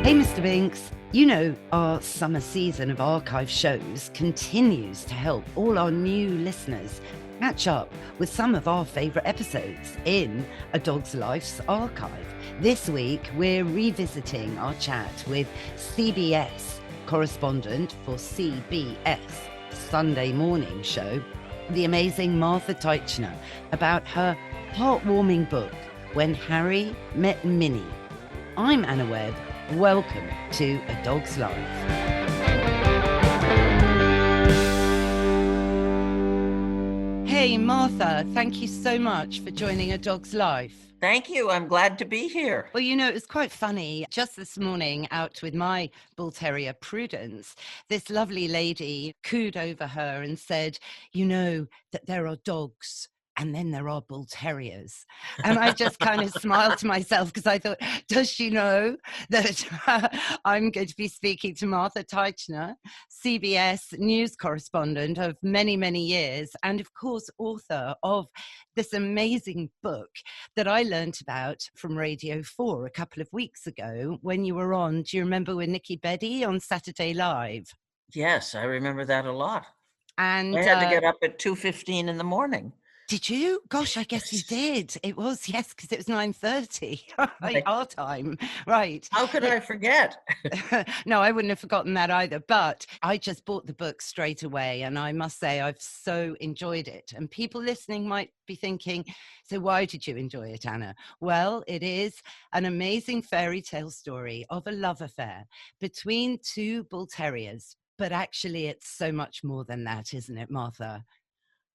Hey, Mr. Binks. You know, our summer season of archive shows continues to help all our new listeners catch up with some of our favourite episodes in A Dog's Life's archive. This week, we're revisiting our chat with CBS correspondent for CBS Sunday Morning show, the amazing Martha Teichner, about her heartwarming book, When Harry Met Minnie. I'm Anna Webb. Welcome to A Dog's Life. Hey, Martha, thank you so much for joining A Dog's Life. Thank you. I'm glad to be here. Well, you know, it was quite funny. Just this morning, out with my Bull Terrier, Prudence, this lovely lady cooed over her and said, you know, that there are dogs and then there are Bull Terriers. And I just kind of smiled to myself because I thought, does she know that I'm going to be speaking to Martha Teichner, CBS news correspondent of many, many years, and of course, author of this amazing book that I learned about from Radio 4 a couple of weeks ago when you were on, do you remember, with Nikki Beddy on Saturday Live? Yes, I remember that a lot. And I had to get up at 2:15 in the morning. did you? Gosh, I guess you did. It was, yes, because it was 9:30 Right. our time. Right. How could I forget? No, I wouldn't have forgotten that either. But I just bought the book straight away. And I must say, I've so enjoyed it. And people listening might be thinking, so why did you enjoy it, Anna? Well, it is an amazing fairy tale story of a love affair between two Bull Terriers. But actually, it's so much more than that, isn't it, Martha?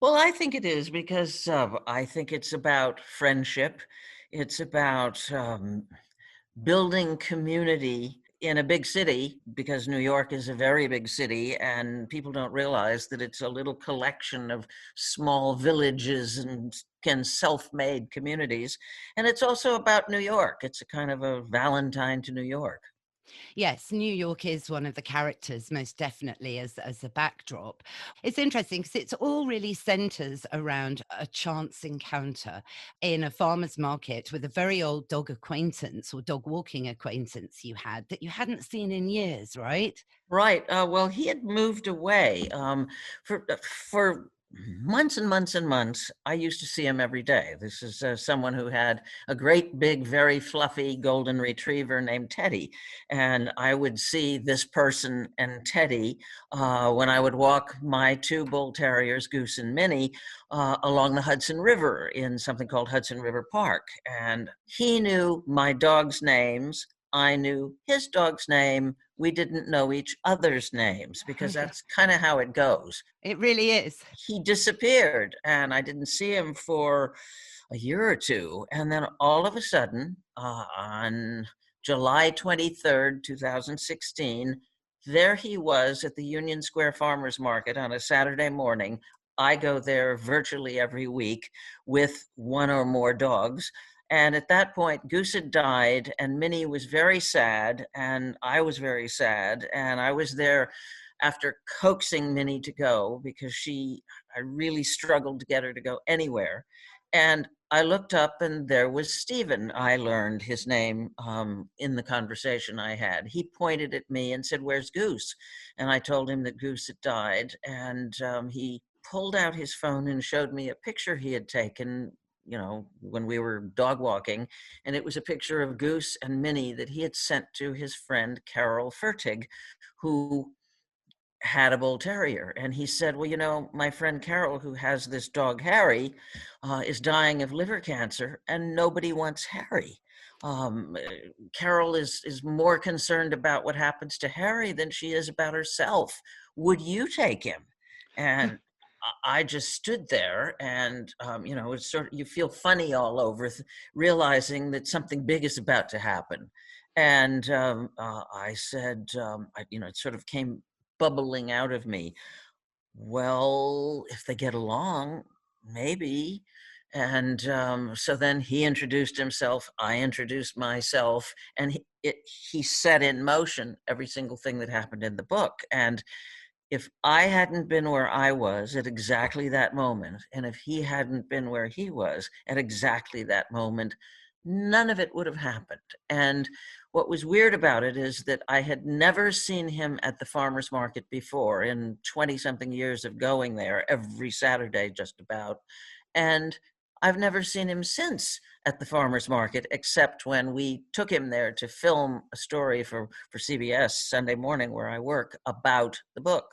Well, I think it is because I think it's about friendship. It's about building community in a big city, because New York is a very big city and people don't realize that it's a little collection of small villages and self-made communities. And it's also about New York. It's a kind of a Valentine to New York. Yes, New York is one of the characters, most definitely, as a backdrop. It's interesting because it's all really centers around a chance encounter in a farmer's market with a very old dog acquaintance or dog walking acquaintance you had that you hadn't seen in years, right? Right. Well, he had moved away for months and months and months. I used to see him every day. This is someone who had a great big, very fluffy golden retriever named Teddy, and I would see this person and Teddy when I would walk my two bull terriers, Goose and Minnie, along the Hudson River in something called Hudson River Park, and he knew my dog's names. I knew his dog's name. We didn't know each other's names because that's kind of how it goes. It really is. He disappeared and I didn't see him for a year or two. And then all of a sudden, on July 23rd, 2016, there he was at the Union Square Farmers Market on a Saturday morning. I go there virtually every week with one or more dogs. And at that point, Goose had died, and Minnie was very sad, and I was very sad. And I was there after coaxing Minnie to go because I really struggled to get her to go anywhere. And I looked up, and there was Stephen. I learned his name in the conversation I had. He pointed at me and said, "Where's Goose?" And I told him that Goose had died, and he pulled out his phone and showed me a picture he had taken, when we were dog walking, and it was a picture of Goose and Minnie that he had sent to his friend Carol Fertig, who had a bull terrier. And he said, well, my friend Carol, who has this dog Harry, is dying of liver cancer, and nobody wants Harry. Carol is more concerned about what happens to Harry than she is about herself. Would you take him? And I just stood there, and it's sort of, you feel funny all over, realizing that something big is about to happen. And I said, it sort of came bubbling out of me. Well, if they get along, maybe. And so then he introduced himself, I introduced myself, and he set in motion every single thing that happened in the book. And if I hadn't been where I was at exactly that moment, and if he hadn't been where he was at exactly that moment, none of it would have happened. And what was weird about it is that I had never seen him at the farmer's market before in 20 something years of going there every Saturday, just about. And I've never seen him since at the farmer's market, except when we took him there to film a story for CBS Sunday Morning, where I work, about the book.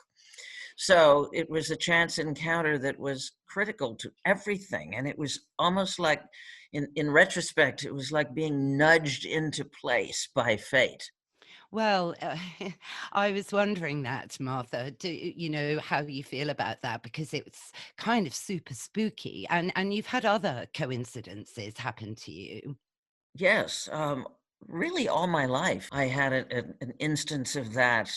So it was a chance encounter that was critical to everything. And it was almost like, in retrospect, it was like being nudged into place by fate. Well, I was wondering that, Martha. Do you know how you feel about that? Because it's kind of super spooky, and you've had other coincidences happen to you. Yes, really all my life. I had an instance of that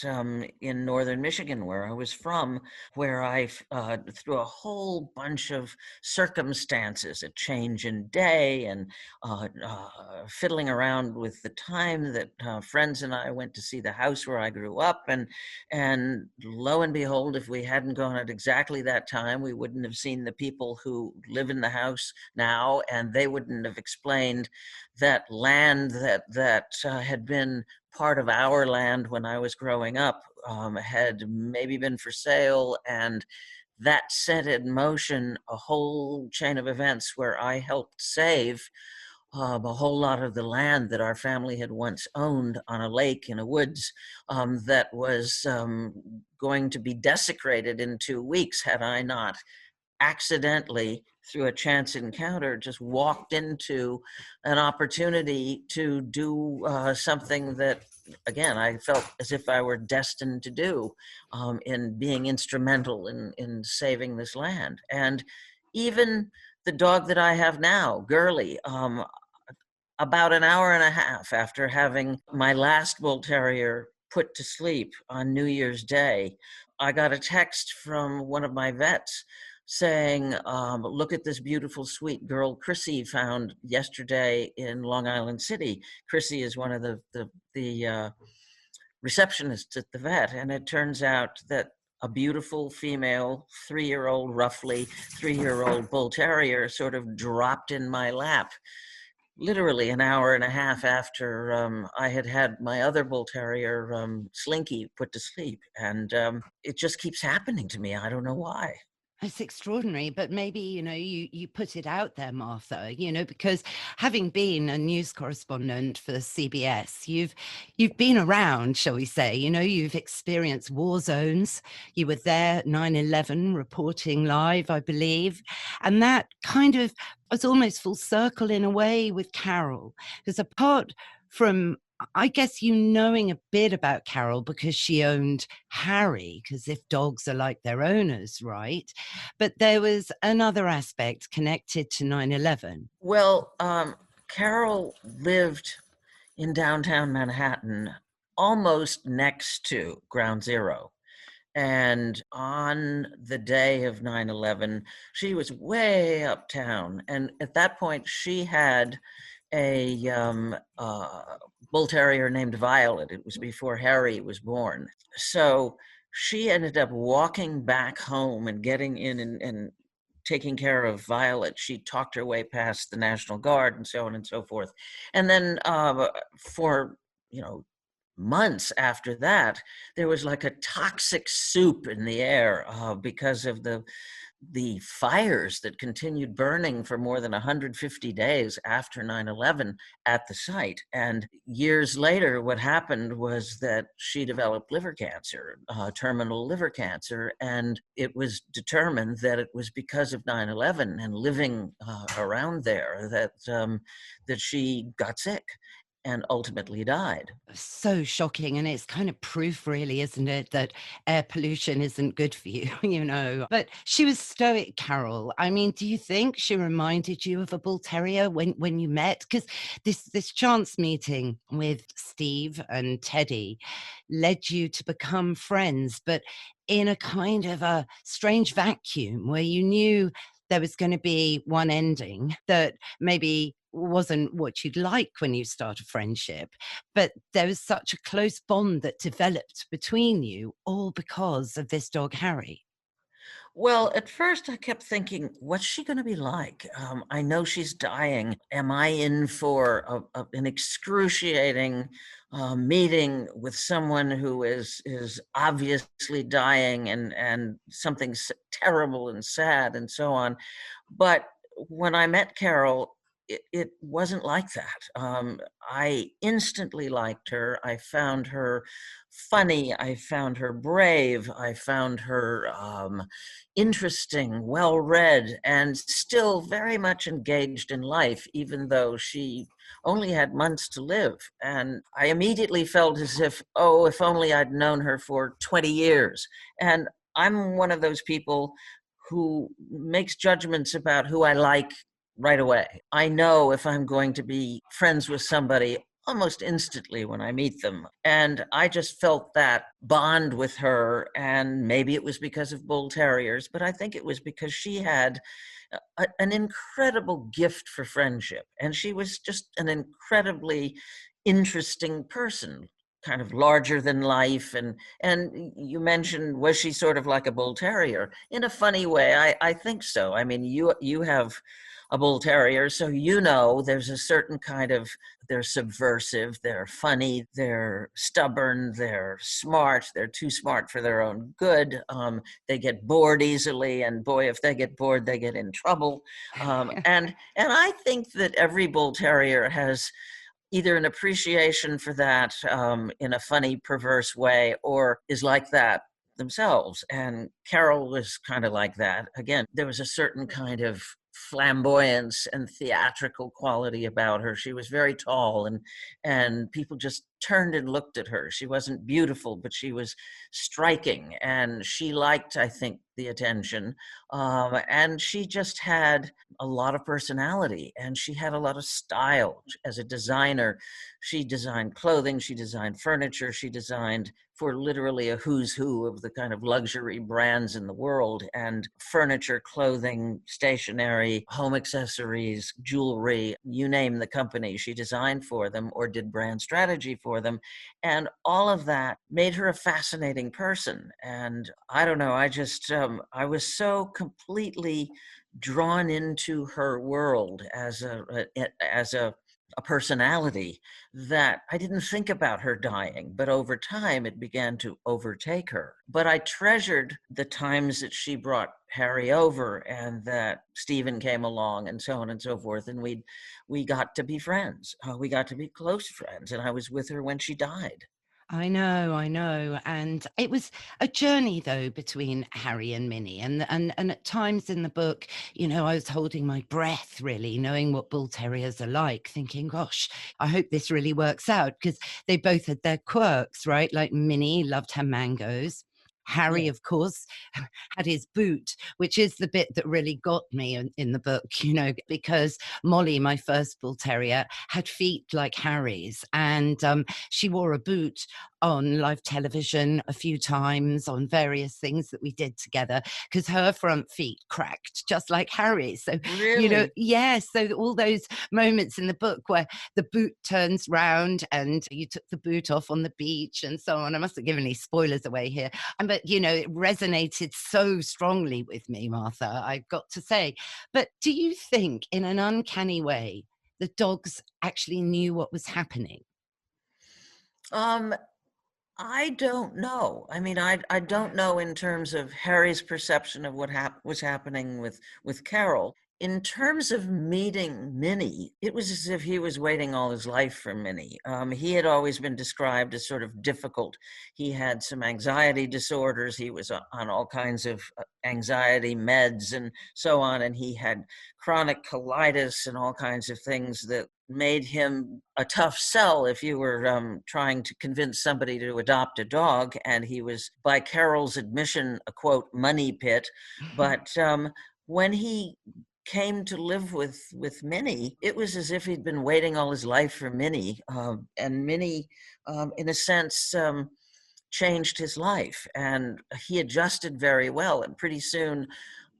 in northern Michigan, where I was from, where through a whole bunch of circumstances, a change in day, and fiddling around with the time that friends and I went to see the house where I grew up, and lo and behold, if we hadn't gone at exactly that time, we wouldn't have seen the people who live in the house now, and they wouldn't have explained that land that had been part of our land when I was growing up had maybe been for sale, and that set in motion a whole chain of events where I helped save a whole lot of the land that our family had once owned on a lake in a woods that was going to be desecrated in 2 weeks had I not accidentally, through a chance encounter, just walked into an opportunity to do something that, again, I felt as if I were destined to do, in being instrumental in saving this land. And even the dog that I have now, Girly, about an hour and a half after having my last bull terrier put to sleep on New Year's Day, I got a text from one of my vets saying, look at this beautiful, sweet girl Chrissy found yesterday in Long Island City. Chrissy is one of the receptionists at the vet. And it turns out that a beautiful female 3-year-old, roughly 3-year-old bull terrier sort of dropped in my lap literally an hour and a half after I had had my other bull terrier, Slinky, put to sleep. And it just keeps happening to me. I don't know why. It's extraordinary, but maybe, you put it out there, Martha, because having been a news correspondent for CBS, you've been around, shall we say, you've experienced war zones. You were there 9/11 reporting live, I believe. And that kind of was almost full circle in a way with Carol. Because apart from, I guess, you knowing a bit about Carol because she owned Harry, because if dogs are like their owners, right? But there was another aspect connected to 9/11. Well, Carol lived in downtown Manhattan, almost next to Ground Zero. And on the day of 9/11, she was way uptown. And at that point, she had a bull terrier named Violet. It was before Harry was born. So she ended up walking back home and getting in and taking care of Violet. She talked her way past the National Guard and so on and so forth. And then for, you know, months after that, there was like a toxic soup in the air because of the fires that continued burning for more than 150 days after 9/11 at the site. And years later, what happened was that she developed liver cancer, terminal liver cancer, and it was determined that it was because of 9/11 and living around there that she got sick and ultimately died. So shocking. And it's kind of proof, really, isn't it, that air pollution isn't good for you, But she was stoic, Carol. I mean, do you think she reminded you of a bull terrier when you met? Because this chance meeting with Steve and Teddy led you to become friends, but in a kind of a strange vacuum where you knew there was going to be one ending that maybe wasn't what you'd like when you start a friendship, but there was such a close bond that developed between you, all because of this dog, Harry. Well, at first I kept thinking, what's she going to be like? I know she's dying. Am I in for an excruciating meeting with someone who is obviously dying and something terrible and sad and so on? But when I met Carol, it wasn't like that. I instantly liked her. I found her funny. I found her brave. I found her interesting, well read, and still very much engaged in life, even though she only had months to live. And I immediately felt as if, oh, if only I'd known her for 20 years. And I'm one of those people who makes judgments about who I like right away. I know if I'm going to be friends with somebody almost instantly when I meet them. And I just felt that bond with her. And maybe it was because of Bull Terriers, but I think it was because she had an incredible gift for friendship. And she was just an incredibly interesting person, kind of larger than life. And you mentioned, was she sort of like a Bull Terrier? In a funny way, I think so. I mean, you have a Bull Terrier, so you know there's a certain kind of, they're subversive, they're funny, they're stubborn, they're smart, they're too smart for their own good. They get bored easily, and boy, if they get bored, they get in trouble. And I think that every Bull Terrier has either an appreciation for that in a funny, perverse way, or is like that themselves. And Carol was kind of like that. Again, there was a certain kind of flamboyance and theatrical quality about her. She was very tall, and people just turned and looked at her. She wasn't beautiful, but she was striking, and she liked, I think, the attention. And she just had a lot of personality, and she had a lot of style as a designer. She designed clothing, she designed furniture, she designed for literally a who's who of the kind of luxury brands in the world, and furniture, clothing, stationery, home accessories, jewelry, you name the company, she designed for them or did brand strategy for them. And all of that made her a fascinating person. And I don't know, I was so completely drawn into her world as a personality that I didn't think about her dying, but over time it began to overtake her. But I treasured the times that she brought Harry over and that Stephen came along and so on and so forth. And we got to be friends. We got to be close friends. And I was with her when she died. I know, I know. And it was a journey though between Harry and Minnie. And at times in the book, I was holding my breath really, knowing what Bull Terriers are like, thinking, gosh, I hope this really works out, because they both had their quirks, right? Like Minnie loved her mangoes. Harry, Yeah, of course, had his boot, which is the bit that really got me in the book, because Molly, my first Bull Terrier, had feet like Harry's. And she wore a boot on live television a few times on various things that we did together, because her front feet cracked just like Harry's. So, really. yes. So all those moments in the book where the boot turns round and you took the boot off on the beach and so on. I must have given any spoilers away here. But, it resonated so strongly with me, Martha, I've got to say. But do you think, in an uncanny way, the dogs actually knew what was happening? Um, I don't know. I mean, I don't know in terms of Harry's perception of what was happening with Carol. In terms of meeting Minnie, it was as if he was waiting all his life for Minnie. He had always been described as sort of difficult. He had some anxiety disorders. He was on all kinds of anxiety meds and so on, and he had chronic colitis and all kinds of things that made him a tough sell if you were trying to convince somebody to adopt a dog. And he was, by Carol's admission, a quote, money pit. But when he came to live with Minnie, it was as if he'd been waiting all his life for Minnie. And Minnie, in a sense, changed his life. And he adjusted very well. And pretty soon,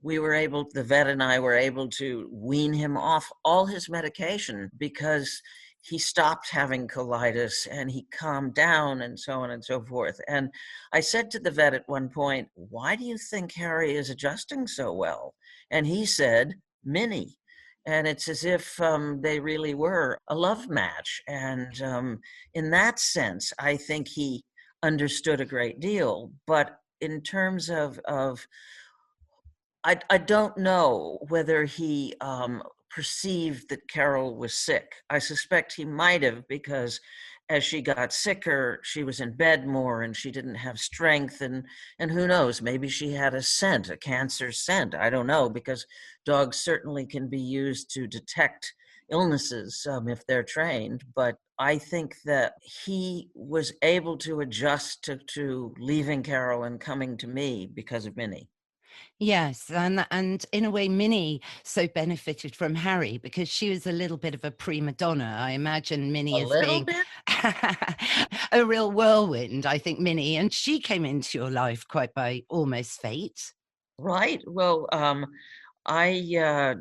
the vet and I were able to wean him off all his medication because he stopped having colitis and he calmed down and so on and so forth. And I said to the vet at one point, "Why do you think Harry is adjusting so well?" And he said, "Minnie." And it's as if they really were a love match. And in that sense, I think he understood a great deal. But in terms of I don't know whether he perceived that Carol was sick. I suspect he might have, because as she got sicker, she was in bed more and she didn't have strength. And who knows, maybe she had a scent, a cancer scent. I don't know, because dogs certainly can be used to detect illnesses if they're trained. But I think that he was able to adjust to leaving Carol and coming to me because of Minnie. Yes, and in a way, Minnie so benefited from Harry because she was a little bit of a prima donna. I imagine A Minnie as little being bit. a real whirlwind, I think, Minnie, and she came into your life quite by almost fate. Right. Well, I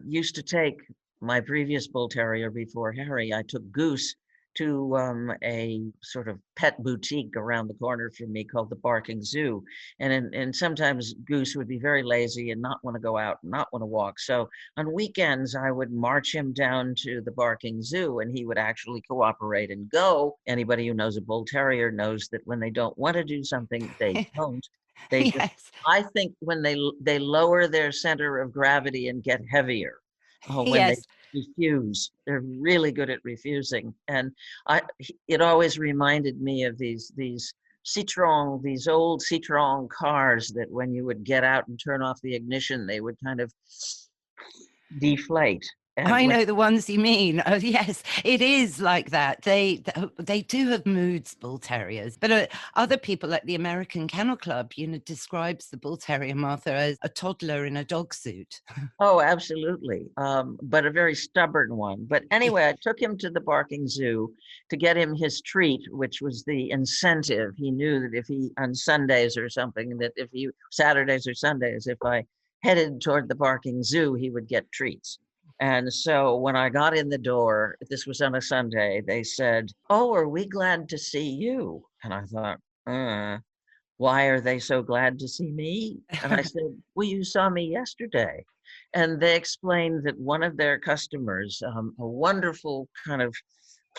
used to take my previous bull terrier before Harry. I took Goose to a sort of pet boutique around the corner from me called the Barking Zoo. And sometimes Goose would be very lazy and not want to go out, not want to walk. So on weekends, I would march him down to the Barking Zoo and he would actually cooperate and go. Anybody who knows a bull terrier knows that when they don't want to do something, they don't. They just, Yes, I think when they lower their center of gravity and get heavier, when they yes. refuse, they're really good at refusing. And it always reminded me of these Citroen, these old Citroen cars that when you would get out and turn off the ignition, they would kind of deflate. And I when know the ones you mean. Oh, yes, it is like that. They do have moods, bull terriers. But other people, like the American Kennel Club, describes the bull terrier Martha as a toddler in a dog suit. Oh, absolutely. But a very stubborn one. But anyway, I took him to the Barking Zoo to get him his treat, which was the incentive. He knew that if he, on Sundays or something, that if he, Saturdays or Sundays, if I headed toward the Barking Zoo, he would get treats. And so when I got in the door, this was on a Sunday, they said, "Oh, are we glad to see you?" And I thought, why are they so glad to see me? And I said, "Well, you saw me yesterday." And they explained that one of their customers, a wonderful kind of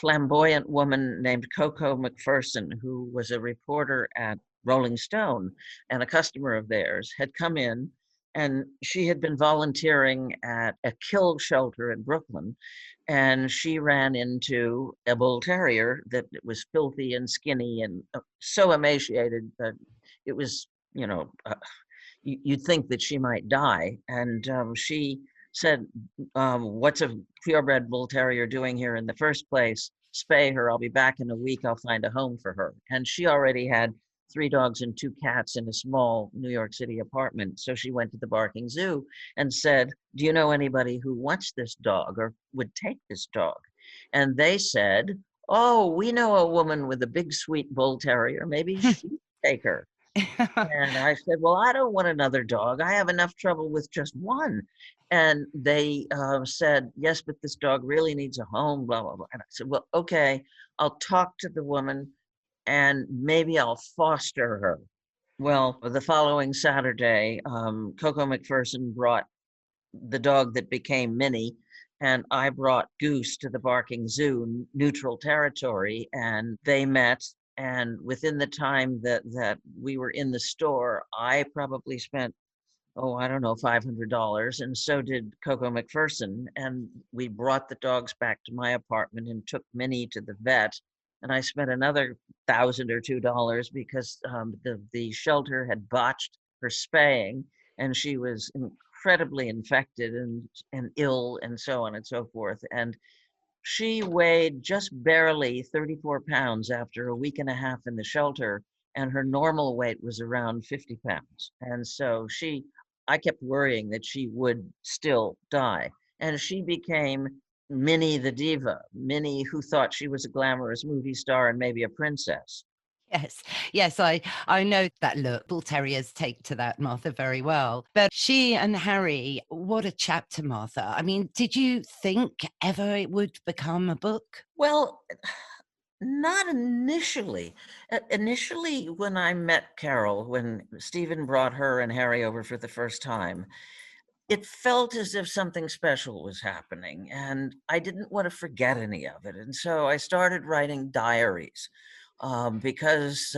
flamboyant woman named Coco McPherson, who was a reporter at Rolling Stone and a customer of theirs, had come in and she had been volunteering at a kill shelter in Brooklyn. And she ran into a bull terrier that was filthy and skinny and so emaciated that it was, you'd think that she might die. And she said, "What's a purebred bull terrier doing here in the first place? Spay her. I'll be back in a week. I'll find a home for her." And she already had 3 dogs and 2 cats in a small New York City apartment. So she went to the Barking Zoo and said, "Do you know anybody who wants this dog or would take this dog?" And they said, "Oh, we know a woman with a big, sweet bull terrier. Maybe she'd take her." And I said, "Well, I don't want another dog. I have enough trouble with just one." And they said, "Yes, but this dog really needs a home, blah, blah, blah." And I said, "Well, okay, I'll talk to the woman and maybe I'll foster her." Well, the following Saturday, Coco McPherson brought the dog that became Minnie, and I brought Goose to the Barking Zoo, neutral territory, and they met. And within the time that we were in the store, I probably spent, oh, I don't know, $500, and so did Coco McPherson. And we brought the dogs back to my apartment and took Minnie to the vet. And I spent another $1,000 or $2 because the shelter had botched her spaying, and she was incredibly infected and ill, and so on and so forth. And she weighed just barely 34 pounds after a week and a half in the shelter, and her normal weight was around 50 pounds. And so I kept worrying that she would still die. And she became Minnie the diva, Minnie who thought she was a glamorous movie star and maybe a princess. Yes, yes, I know that look. Bull Terriers take to that, Martha, very well. But she and Harry, what a chapter, Martha. I mean, did you think ever it would become a book? Well, not initially. Initially, when I met Carol, when Stephen brought her and Harry over for the first time, it felt as if something special was happening, and I didn't want to forget any of it. And so I started writing diaries because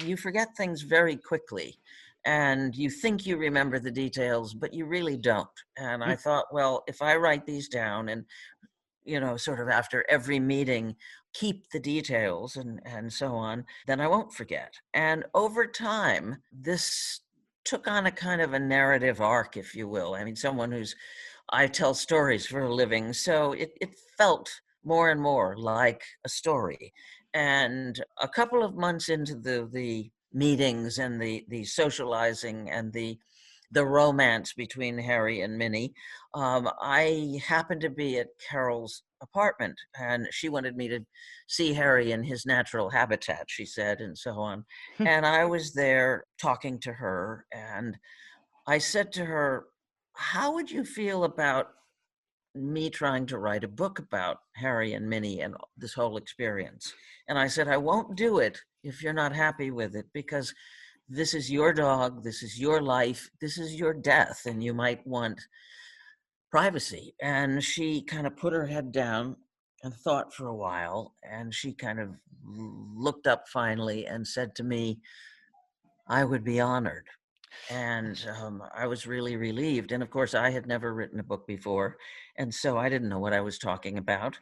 you forget things very quickly. And you think you remember the details, but you really don't. And I thought, well, if I write these down and sort of after every meeting, keep the details and so on, then I won't forget. And over time, this took on a kind of a narrative arc, if you will. I mean, I tell stories for a living, so it felt more and more like a story. And a couple of months into the meetings and the socializing and the romance between Harry and Minnie, I happened to be at Carol's apartment, and she wanted me to see Harry in his natural habitat, she said, and so on. And I was there talking to her, and I said to her, how would you feel about me trying to write a book about Harry and Minnie and this whole experience? And I said, I won't do it if you're not happy with it, because this is your dog, this is your life, this is your death, and you might want privacy. And she kind of put her head down and thought for a while, and she kind of looked up finally and said to me, I would be honored. And I was really relieved. And of course, I had never written a book before, and so I didn't know what I was talking about.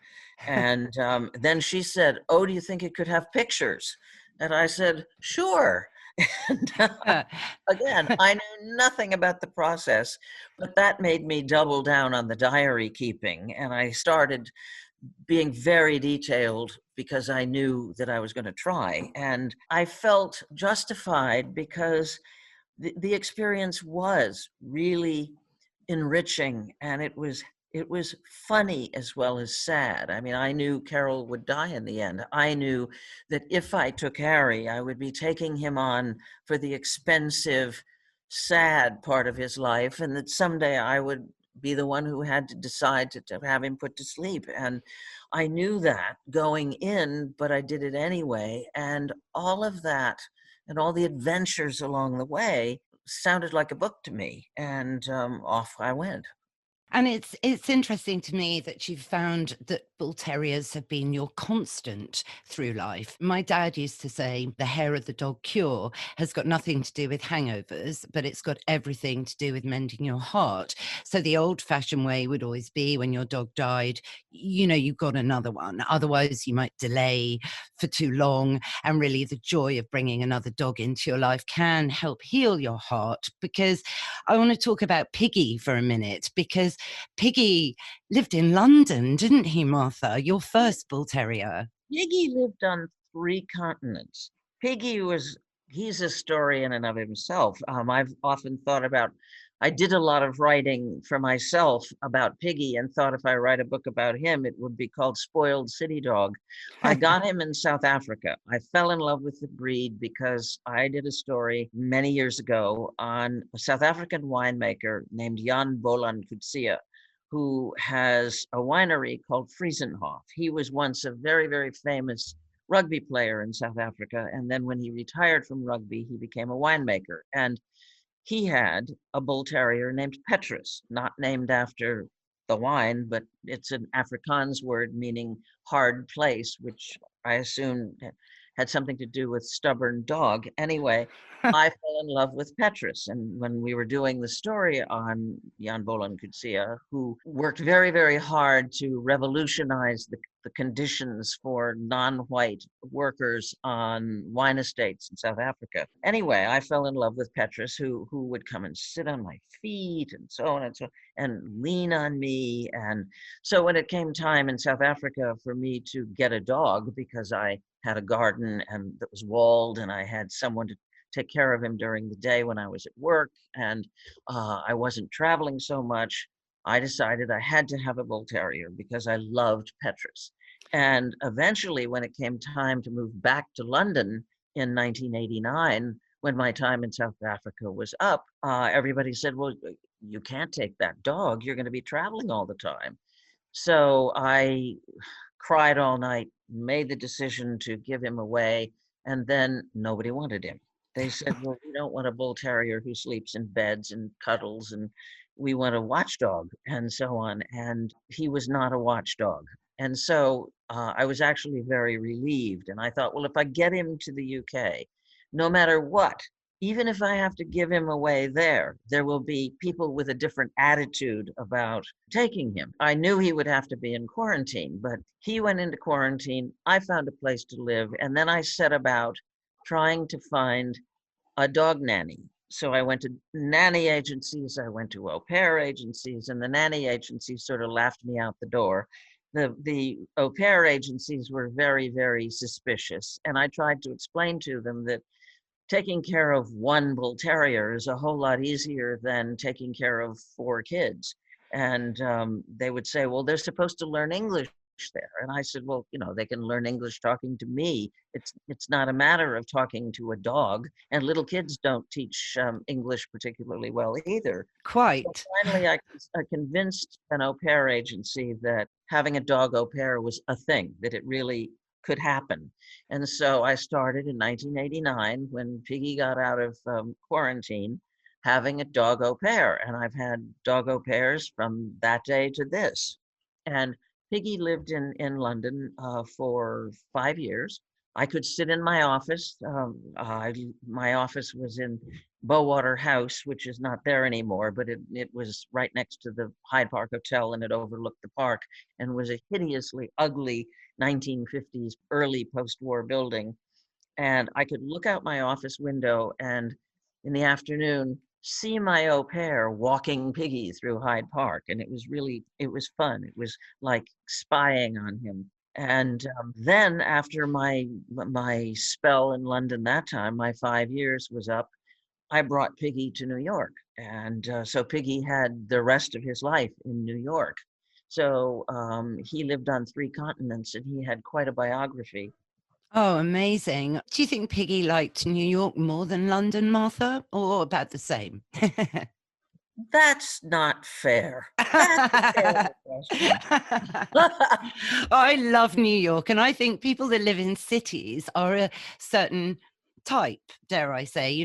And then she said, oh, do you think it could have pictures? And I said, sure. And again, I knew nothing about the process, but that made me double down on the diary keeping. And I started being very detailed because I knew that I was going to try. And I felt justified because the experience was really enriching, and it was funny as well as sad. I mean, I knew Carol would die in the end. I knew that if I took Harry, I would be taking him on for the expensive, sad part of his life, and that someday I would be the one who had to decide to have him put to sleep. And I knew that going in, but I did it anyway. And all of that and all the adventures along the way sounded like a book to me. And off I went. And it's interesting to me that you've found that Bull Terriers have been your constant through life. My dad used to say the hair of the dog cure has got nothing to do with hangovers, but it's got everything to do with mending your heart. So the old-fashioned way would always be when your dog died, you got another one. Otherwise, you might delay for too long. And really, the joy of bringing another dog into your life can help heal your heart. Because I want to talk about Piggy for a minute, because Piggy lived in London, didn't he, Martha? Your first bull terrier. Piggy lived on 3 continents. He's a story in and of himself. I've often thought about, I did a lot of writing for myself about Piggy and thought if I write a book about him, it would be called Spoiled City Dog. I got him in South Africa. I fell in love with the breed because I did a story many years ago on a South African winemaker named Jan Bolan Coetzee, who has a winery called Friesenhof. He was once a very, very famous rugby player in South Africa. And then when he retired from rugby, he became a winemaker. And he had a bull terrier named Petrus, not named after the wine, but it's an Afrikaans word meaning hard place, which I assume had something to do with stubborn dog. Anyway, I fell in love with Petrus. And when we were doing the story on Jan Bolan Coetzee, who worked very, very hard to revolutionize the conditions for non-white workers on wine estates in South Africa. Anyway, I fell in love with Petrus, who would come and sit on my feet and so on and so on, and lean on me. And so when it came time in South Africa for me to get a dog, because I had a garden and that was walled, and I had someone to take care of him during the day when I was at work, and I wasn't traveling so much, I decided I had to have a bull terrier because I loved Petrus. And eventually, when it came time to move back to London in 1989, when my time in South Africa was up, everybody said, well, you can't take that dog. You're going to be traveling all the time. So I cried all night, made the decision to give him away, and then nobody wanted him. They said, well, we don't want a bull terrier who sleeps in beds and cuddles, and we want a watchdog, and so on. And he was not a watchdog. And so I was actually very relieved. And I thought, well, if I get him to the UK, no matter what, even if I have to give him away there will be people with a different attitude about taking him. I knew he would have to be in quarantine, but he went into quarantine. I found a place to live, and then I set about trying to find a dog nanny. So I went to nanny agencies, I went to au pair agencies, and the nanny agencies sort of laughed me out the door. The au pair agencies were very, very suspicious, and I tried to explain to them that taking care of one bull terrier is a whole lot easier than taking care of 4 kids. And they would say, well, they're supposed to learn English there. And I said, well, they can learn English talking to me. It's not a matter of talking to a dog. And little kids don't teach English particularly well either. So Quite. finally, I convinced an au pair agency that having a dog au pair was a thing, that it really could happen. And so I started in 1989 when Piggy got out of quarantine, having a dog au pair. And I've had dog au pairs from that day to this. And Piggy lived in London for 5 years. I could sit in my office. My office was in Bowater House, which is not there anymore, but it was right next to the Hyde Park Hotel, and it overlooked the park and was a hideously ugly 1950s early post-war building. And I could look out my office window and in the afternoon see my au pair walking Piggy through Hyde Park. And it was fun. It was like spying on him. And then after my spell in London that time, my 5 years was up, I brought Piggy to New York. And so Piggy had the rest of his life in New York. So he lived on 3 continents, and he had quite a biography. Oh, amazing. Do you think Piggy liked New York more than London, Martha, or about the same? That's not fair. That's a terrible question. I love New York, and I think people that live in cities are a certain type, dare I say.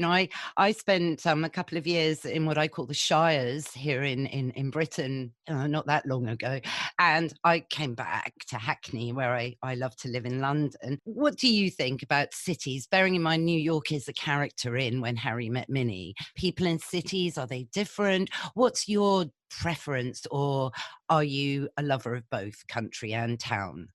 I spent a couple of years in what I call the Shires here in Britain, not that long ago, and I came back to Hackney, where I love to live in London. What do you think about cities? Bearing in mind New York is the character in When Harry Met Minnie. People in cities, are they different? What's your preference, or are you a lover of both country and town?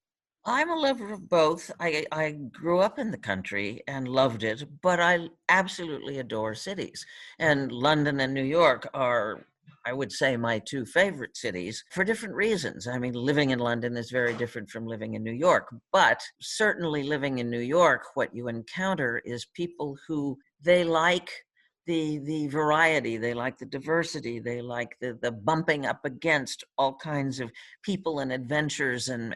I'm a lover of both. I grew up in the country and loved it, but I absolutely adore cities. And London and New York are, I would say, my 2 favorite cities for different reasons. I mean, living in London is very different from living in New York, but certainly living in New York, what you encounter is people who they like the variety, they like the diversity, they like the bumping up against all kinds of people and adventures and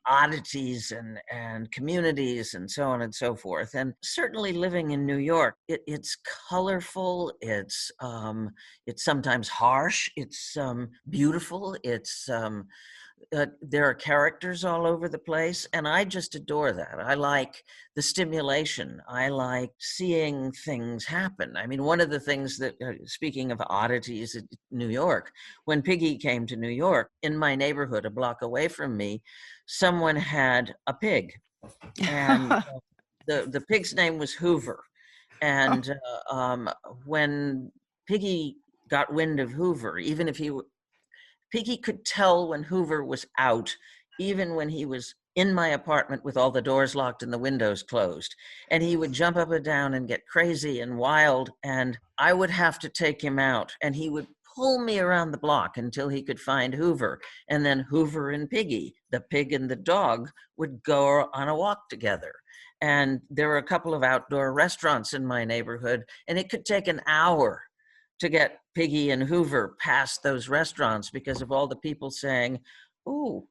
oddities and communities and so on and so forth. And certainly living in New York, it's colorful, it's sometimes harsh, it's beautiful, there are characters all over the place, and I just adore that. I like the stimulation. I like seeing things happen. I mean, one of the things that, speaking of oddities in New York, when Piggy came to New York, in my neighborhood, a block away from me, someone had a pig, and the pig's name was Hoover. And when Piggy got wind of Hoover, even if Piggy could tell when Hoover was out, even when he was in my apartment with all the doors locked and the windows closed. And he would jump up and down and get crazy and wild. And I would have to take him out, and he would pull me around the block until he could find Hoover. And then Hoover and Piggy, the pig and the dog, would go on a walk together. And there were a couple of outdoor restaurants in my neighborhood, and it could take an hour to get Piggy and Hoover past those restaurants because of all the people saying, "Ooh,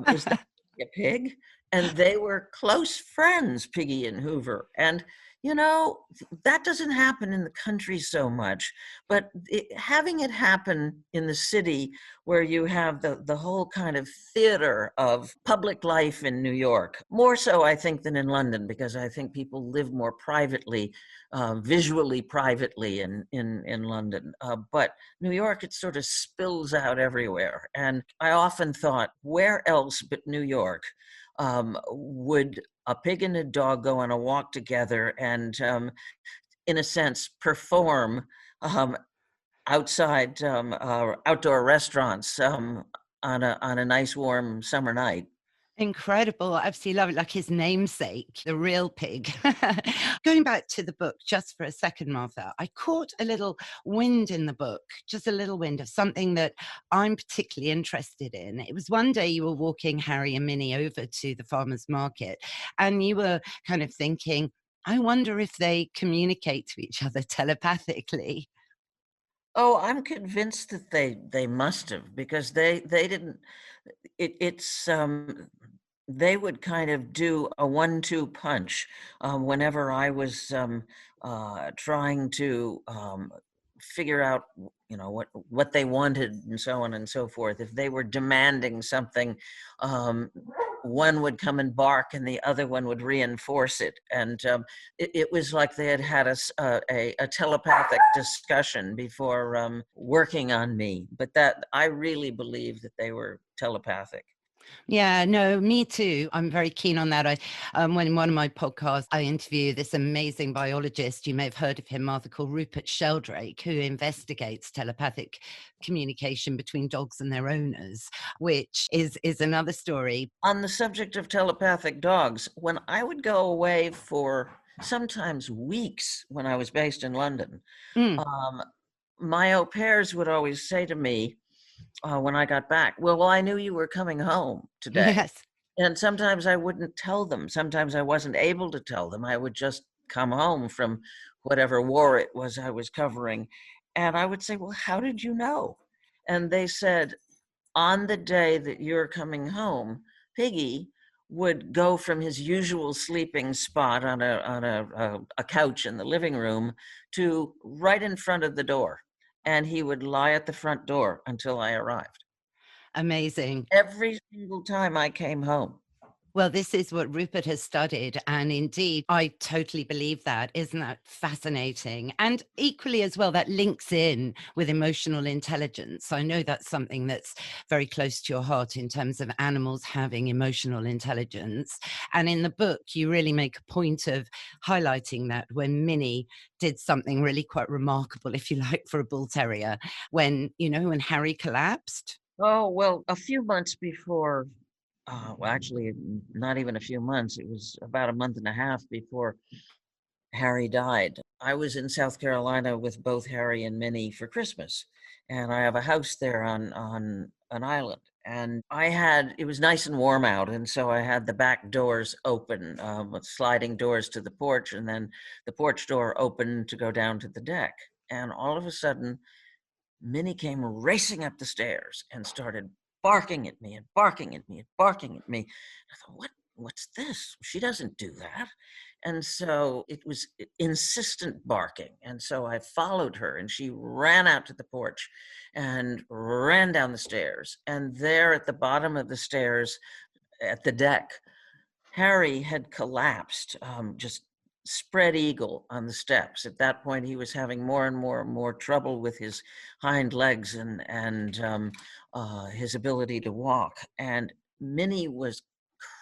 is that a pig?" And they were close friends, Piggy and Hoover. And, you know, that doesn't happen in the country so much, but having it happen in the city where you have the whole kind of theater of public life in New York, more so, I think, than in London, because I think people live more privately, visually privately in London. But New York, it sort of spills out everywhere. And I often thought, where else but New York would a pig and a dog go on a walk together and, in a sense, perform um, outside outdoor restaurants on a nice warm summer night? Incredible. I absolutely love it. Like his namesake, the real pig. Going back to the book just for a second, Martha, I caught a little wind in the book, just a little wind of something that I'm particularly interested in. It was one day you were walking Harry and Minnie over to the farmer's market, and you were kind of thinking, I wonder if they communicate to each other telepathically. Oh, I'm convinced that they must have, because they didn't. It's they would kind of do a 1-2 punch whenever I was trying to figure out, you know, what they wanted and so on and so forth. If they were demanding something, um, one would come and bark, and the other one would reinforce it. And it was like they had had a telepathic discussion before working on me. But that I really believe that they were telepathic. Yeah, no, me too. I'm very keen on that. When in one of my podcasts, I interview this amazing biologist. You may have heard of him, Martha, called Rupert Sheldrake, who investigates telepathic communication between dogs and their owners, which is another story. On the subject of telepathic dogs, when I would go away for sometimes weeks when I was based in London, Mm, um, my au pairs would always say to me, when I got back, well, I knew you were coming home today. yes. And sometimes I wouldn't tell them. Sometimes I wasn't able to tell them. I would just come home from whatever war it was I was covering. And I would say, well, how did you know? And they said, on the day that you're coming home, Piggy would go from his usual sleeping spot on a couch in the living room to right in front of the door. And he would lie at the front door until I arrived. Amazing. Every single time I came home. Well, this is what Rupert has studied. And indeed, I totally believe that. Isn't that fascinating? And equally as well, that links in with emotional intelligence. I know that's something that's very close to your heart in terms of animals having emotional intelligence. And in the book, you really make a point of highlighting that when Minnie did something really quite remarkable, if you like, for a bull terrier, when Harry collapsed. Oh, well, a few months before, well, actually, not even a few months, it was about a month and a half before Harry died. I was in South Carolina with both Harry and Minnie for Christmas, and I have a house there on an island. And it was nice and warm out, and so I had the back doors open, with sliding doors to the porch, and then the porch door open to go down to the deck. And all of a sudden, Minnie came racing up the stairs and started barking at me and barking at me and barking at me. I thought, what's this? She doesn't do that. And so it was insistent barking. And so I followed her, and she ran out to the porch and ran down the stairs. And there at the bottom of the stairs at the deck, Harry had collapsed, just spread eagle on the steps. At that point, he was having more and more trouble with his hind legs and his ability to walk. And Minnie was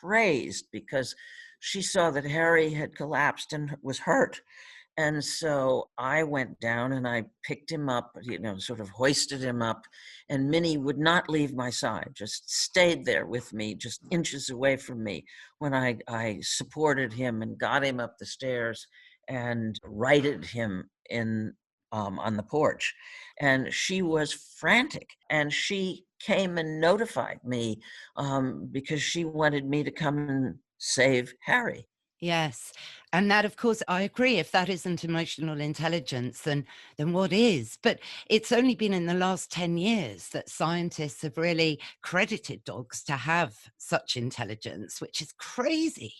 crazed because she saw that Harry had collapsed and was hurt. And so I went down and I picked him up, sort of hoisted him up. And Minnie would not leave my side, just stayed there with me, just inches away from me when I supported him and got him up the stairs and righted him on the porch. And she was frantic, and she came and notified me because she wanted me to come and save Harry. Yes. And that, of course, I agree. If that isn't emotional intelligence, then what is? But it's only been in the last 10 years that scientists have really credited dogs to have such intelligence, which is crazy.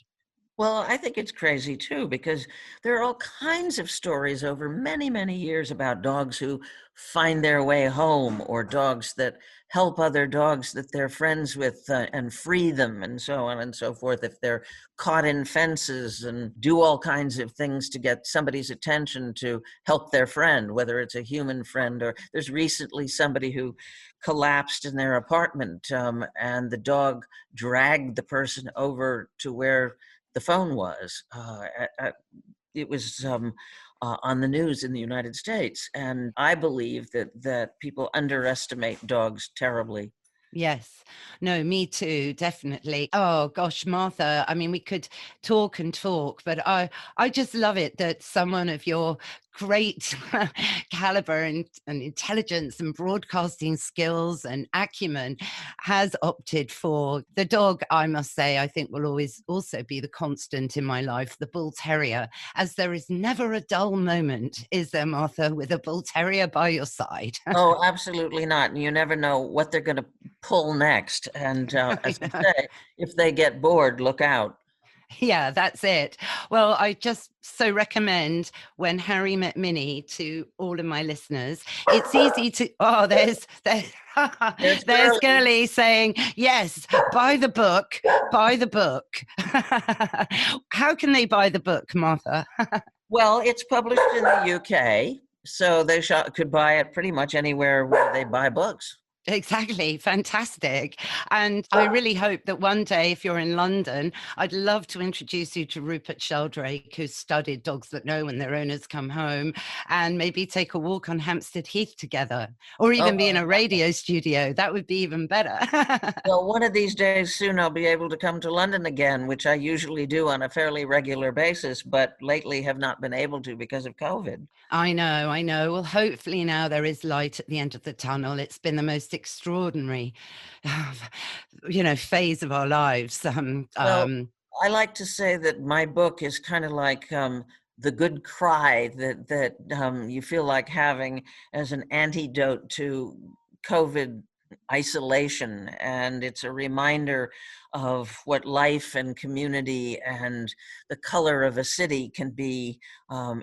Well, I think it's crazy too, because there are all kinds of stories over many, many years about dogs who find their way home, or dogs that help other dogs that they're friends with and free them, and so on and so forth. If they're caught in fences and do all kinds of things to get somebody's attention to help their friend, whether it's a human friend, or there's recently somebody who collapsed in their apartment, and the dog dragged the person over to where the phone was. It was on the news in the United States, and I believe that people underestimate dogs terribly. Yes. No, me too, definitely. Oh gosh, Martha, I mean, we could talk and talk, but I just love it that someone of your great caliber and intelligence and broadcasting skills and acumen has opted for the dog. I must say, I think will always also be the constant in my life, the Bull Terrier, as there is never a dull moment, is there, Martha, with a Bull Terrier by your side? Oh, absolutely not. And you never know what they're going to pull next. And I as I know. say, if they get bored, look out. Yeah, that's it. Well, I just so recommend When Harry Met Minnie to all of my listeners. It's easy to, oh, There's there's Curly. Girly saying, yes, buy the book, buy the book. How can they buy the book, Martha? Well, it's published in the UK, so they could buy it pretty much anywhere where they buy books. Exactly. Fantastic. And I really hope that one day, if you're in London, I'd love to introduce you to Rupert Sheldrake, who studied Dogs That Know When Their Owners Come Home, and maybe take a walk on Hampstead Heath together, or even be in Oh, a radio studio. That would be even better. well, one of these days soon I'll be able to come to London again, which I usually do on a fairly regular basis, but lately have not been able to because of COVID. I know, I know. Well, hopefully now there is light at the end of the tunnel. It's been the most extraordinary, phase of our lives. Well, I like to say that my book is kind of like the good cry that you feel like having as an antidote to COVID isolation, and it's a reminder of what life and community and the color of a city can be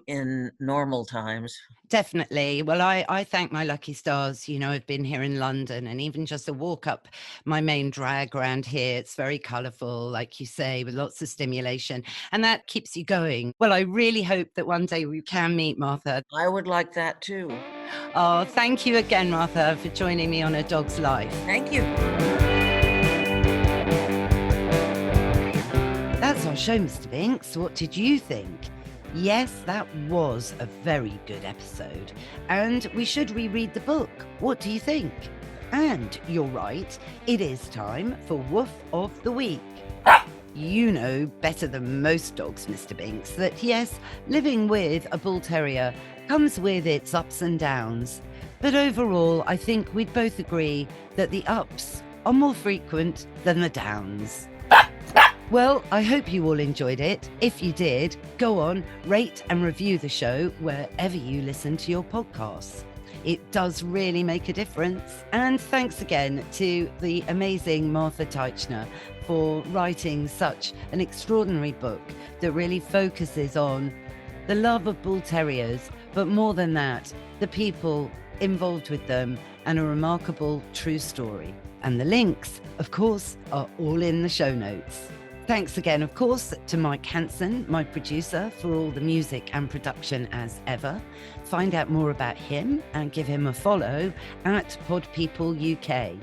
in normal times. Definitely. Well, I thank my lucky stars. I've been here in London, and even just a walk up my main drag around here, it's very colourful, like you say, with lots of stimulation, and that keeps you going. Well, I really hope that one day we can meet, Martha. I would like that too. Oh, thank you again, Martha, for joining me on A Dog's Life. Thank you. That's our show, Mr. Binks. What did you think? Yes, that was a very good episode. And we should reread the book. What do you think? And you're right, it is time for Woof of the Week. You know better than most dogs, Mr. Binks, that yes, living with a Bull Terrier comes with its ups and downs. But overall, I think we'd both agree that the ups are more frequent than the downs. Well, I hope you all enjoyed it. If you did, go on, rate and review the show wherever you listen to your podcasts. It does really make a difference. And thanks again to the amazing Martha Teichner for writing such an extraordinary book that really focuses on the love of Bull Terriers, but more than that, the people involved with them, and a remarkable true story. And the links, of course, are all in the show notes. Thanks again, of course, to Mike Hansen, my producer, for all the music and production as ever. Find out more about him and give him a follow at Pod People UK.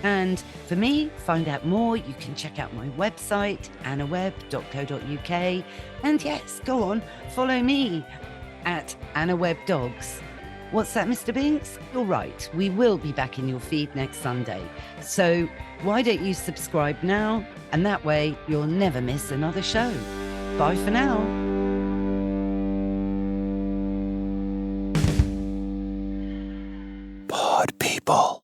And for me, find out more, you can check out my website, annawebb.co.uk. And yes, go on, follow me at AnnaWebbDogs. What's that, Mr. Binks? You're right, we will be back in your feed next Sunday. So why don't you subscribe now? And that way you'll never miss another show. Bye for now. Pod People.